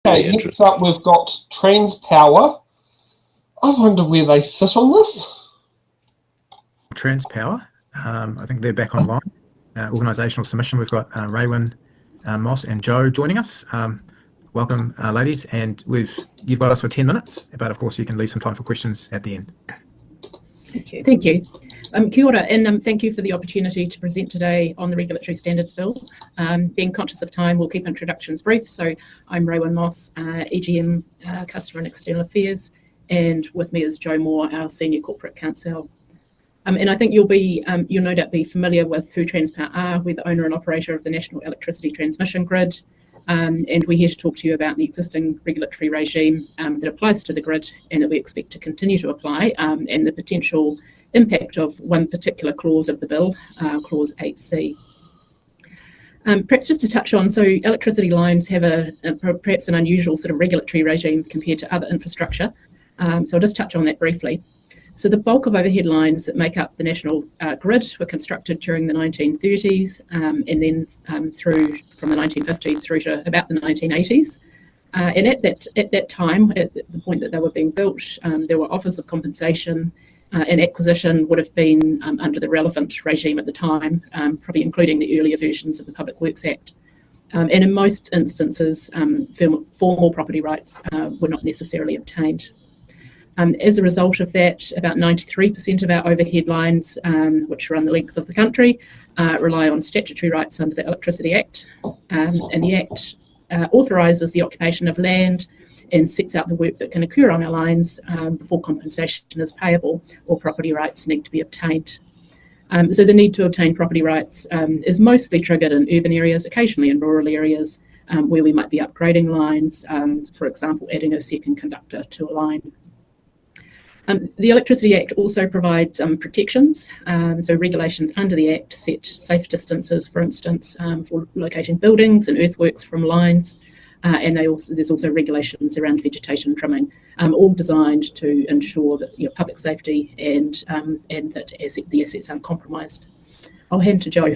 Okay, next up we've got Transpower. I wonder where they sit on this. Transpower, I think they're back online. Organisational submission, we've got Raywin, Moss and Joe joining us. Welcome, ladies, and you've got us for 10 minutes, but of course you can leave some time for questions at the end. Thank you. Kia ora, and thank you for the opportunity to present today on the Regulatory Standards Bill. Being conscious of time, we'll keep introductions brief. So I'm Raywin Moss, EGM, Customer and External Affairs, and with me is Joe Moore, our Senior Corporate Counsel. And I think you'll no doubt be familiar with who Transpower are. We're the owner and operator of the National Electricity Transmission Grid, and we're here to talk to you about the existing regulatory regime that applies to the grid and that we expect to continue to apply, and the potential impact of one particular clause of the bill, Clause 8C. Perhaps just to touch on, so electricity lines have perhaps an unusual sort of regulatory regime compared to other infrastructure. So I'll just touch on that briefly. So the bulk of overhead lines that make up the national grid were constructed during the 1930s and then through from the 1950s through to about the 1980s. And at that time, at the point that they were being built, there were offers of compensation and acquisition would have been under the relevant regime at the time, probably including the earlier versions of the Public Works Act. And in most instances, formal property rights were not necessarily obtained. As a result of that, about 93% of our overhead lines, which run the length of the country, rely on statutory rights under the Electricity Act. And the Act authorises the occupation of land and sets out the work that can occur on our lines before compensation is payable or property rights need to be obtained. So the need to obtain property rights is mostly triggered in urban areas, occasionally in rural areas, where we might be upgrading lines, for example, adding a second conductor to a line. The Electricity Act also provides protections, so regulations under the Act set safe distances, for instance, for locating buildings and earthworks from lines, and there's also regulations around vegetation trimming, all designed to ensure that public safety and that the assets aren't compromised. I'll hand to Joe.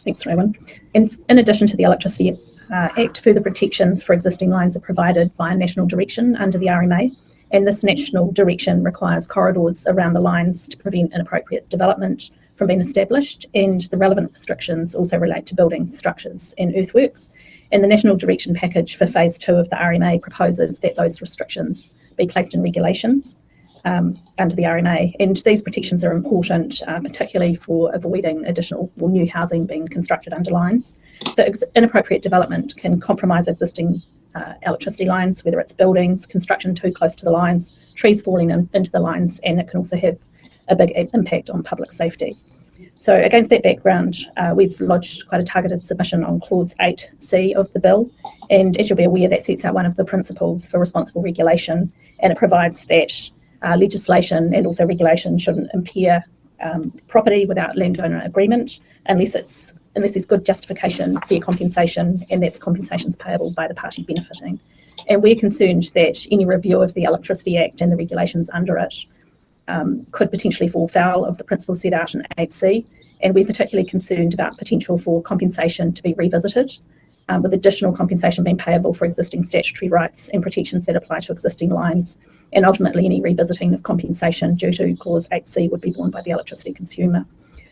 Thanks, Raywin. In addition to the Electricity Act, further protections for existing lines are provided by national direction under the RMA. And this national direction requires corridors around the lines to prevent inappropriate development from being established, and the relevant restrictions also relate to buildings, structures and earthworks. And the national direction package for phase 2 of the RMA proposes that those restrictions be placed in regulations under the RMA. And these protections are important, particularly for avoiding additional or new housing being constructed under lines. So inappropriate development can compromise existing electricity lines, whether it's buildings, construction too close to the lines, trees falling into the lines, and it can also have a big impact on public safety. So against that background, we've lodged quite a targeted submission on Clause 8C of the bill, and as you'll be aware, that sets out one of the principles for responsible regulation, and it provides that legislation and also regulation shouldn't impair property without landowner agreement unless there's good justification, fair compensation, and that the compensation is payable by the party benefiting. And we're concerned that any review of the Electricity Act and the regulations under it could potentially fall foul of the principles set out in 8C, and we're particularly concerned about potential for compensation to be revisited, with additional compensation being payable for existing statutory rights and protections that apply to existing lines, and ultimately any revisiting of compensation due to Clause 8C would be borne by the electricity consumer.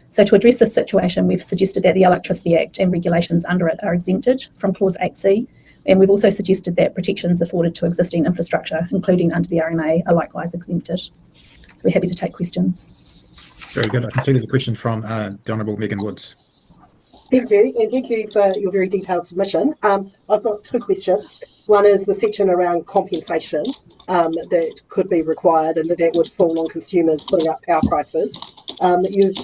So to address this situation, we've suggested that the Electricity Act and regulations under it are exempted from Clause 8C, and we've also suggested that protections afforded to existing infrastructure, including under the RMA, are likewise exempted. So we're happy to take questions. Very good. I can see there's a question from the Honourable Megan Woods. Thank you, and thank you for your very detailed submission. I've got two questions. One is the section around compensation that could be required and that would fall on consumers putting up power prices. You've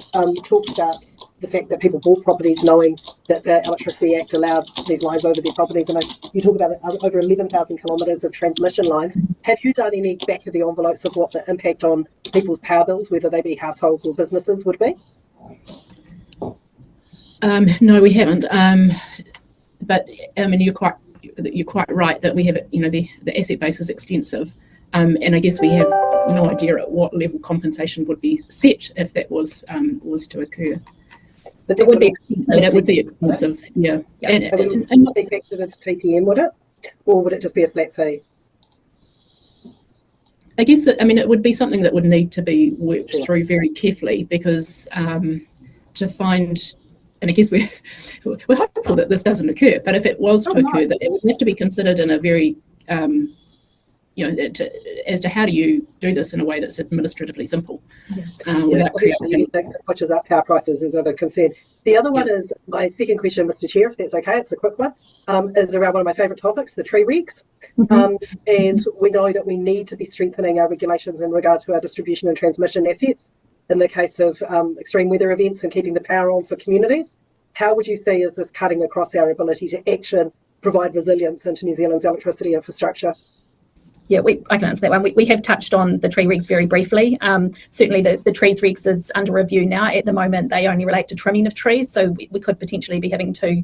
talked about the fact that people bought properties knowing that the Electricity Act allowed these lines over their properties, and you talk about over 11,000 kilometres of transmission lines. Have you done any back of the envelopes of what the impact on people's power bills, whether they be households or businesses, would be? No, we haven't. But I mean, you're quite right that we have, the asset base is extensive, and I guess we have no idea at what level compensation would be set if that was to occur. But that would be expensive. That would be expensive, yeah. And it would not be factored into TPM, would it? or would it just be a flat fee? I guess, I mean, it would be something that would need to be worked through very carefully, because to find, and I guess we're hopeful that this doesn't occur, but if it was to occur, that it would have to be considered in a very, as to how do you do this in a way that's administratively simple. Without obviously, anything that pushes up power prices is of a concern. The other one is my second question, Mr. Chair, if that's okay, it's a quick one, is around one of my favourite topics, the tree regs. And we know that we need to be strengthening our regulations in regard to our distribution and transmission assets in the case of extreme weather events and keeping the power on for communities. How would you see is this cutting across our ability to provide resilience into New Zealand's electricity infrastructure? Yeah, I can answer that one. We have touched on the tree regs very briefly. Certainly the trees regs is under review now. At the moment, they only relate to trimming of trees, so we could potentially be having to,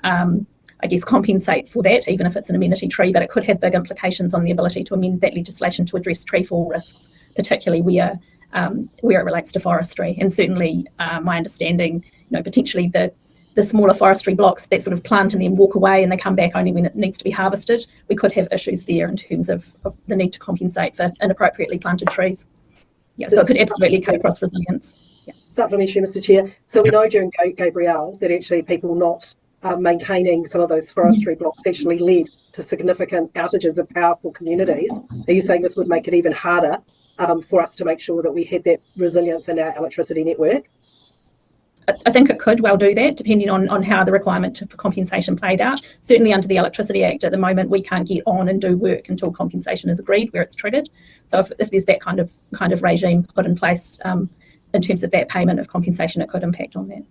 I guess, compensate for that, even if it's an amenity tree, but it could have big implications on the ability to amend that legislation to address tree fall risks, particularly where it relates to forestry. And certainly my understanding, potentially the smaller forestry blocks that sort of plant and then walk away and they come back only when it needs to be harvested, we could have issues there in terms of the need to compensate for inappropriately planted trees. Yeah, so it could absolutely cut across resilience. Yeah. Supplementary, Mr. Chair. So we know during Gabrielle that actually people not maintaining some of those forestry blocks actually led to significant outages of power for communities. Are you saying this would make it even harder for us to make sure that we had that resilience in our electricity network? I think it could well do that, depending on how the requirement for compensation played out. Certainly under the Electricity Act at the moment, we can't get on and do work until compensation is agreed where it's triggered. So if there's that kind of regime put in place in terms of that payment of compensation, it could impact on that.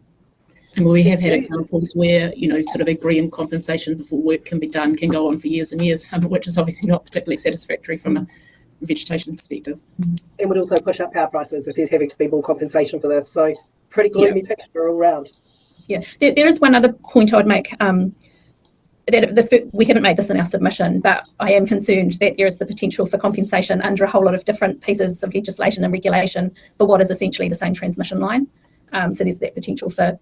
And we have had examples where, sort of agreeing compensation before work can be done can go on for years and years, which is obviously not particularly satisfactory from a vegetation perspective. And would also push up power prices if there's having to be more compensation for this. So pretty gloomy picture all round. Yeah, there is one other point I would make. We haven't made this in our submission, but I am concerned that there is the potential for compensation under a whole lot of different pieces of legislation and regulation for what is essentially the same transmission line. So there's that potential for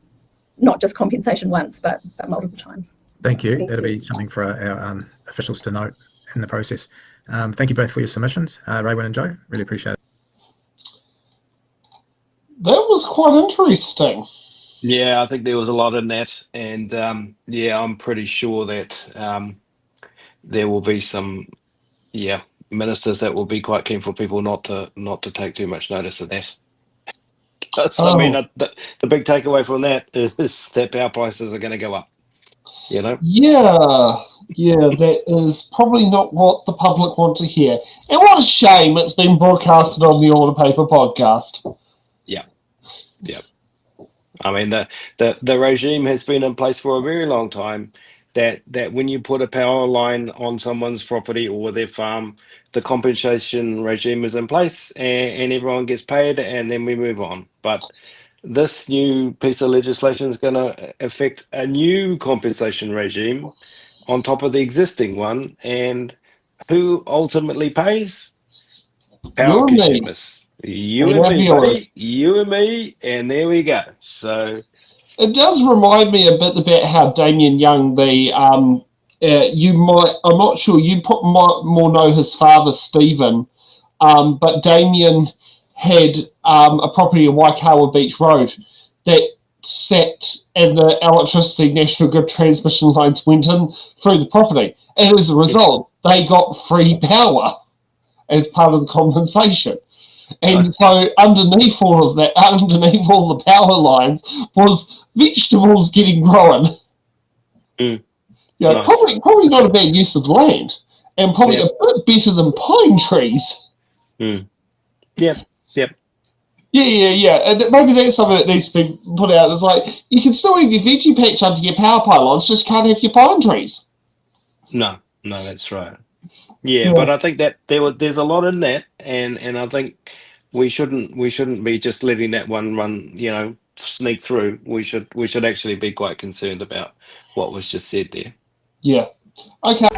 not just compensation once, but multiple times. Thank you. That'll be something for our officials to note in the process. Thank you both for your submissions, Raywin and Joe. Really appreciate it. That was quite interesting. Yeah, I think there was a lot in that, and I'm pretty sure that there will be some ministers that will be quite keen for people not to take too much notice of that. I mean, the big takeaway from that is that power prices are going to go up. Yeah, that is probably not what the public want to hear. And what a shame it's been broadcasted on the Order Paper podcast. Yeah. I mean, the regime has been in place for a very long time, that when you put a power line on someone's property or their farm, the compensation regime is in place and everyone gets paid and then we move on. But this new piece of legislation is going to affect a new compensation regime on top of the existing one. And who ultimately pays? Power consumers. You and me, buddy. You and me, and there we go. So it does remind me a bit about how Damien Young, I'm not sure, you more know his father, Stephen, but Damien had a property on Waikawa Beach Road that sat and the electricity national grid transmission lines went in through the property. And as a result, they got free power as part of the compensation. And so underneath all of that, underneath all the power lines, was vegetables getting grown. Probably not a bad use of land, and probably a bit better than pine trees. Yep. Yeah. And maybe that's something that needs to be put out. It's like, you can still have your veggie patch under your power pylons, just can't have your pine trees. No, that's right. Yeah, but I think that there's a lot in that, and I think we shouldn't be just letting that one run, sneak through. We should actually be quite concerned about what was just said there. Yeah. Okay.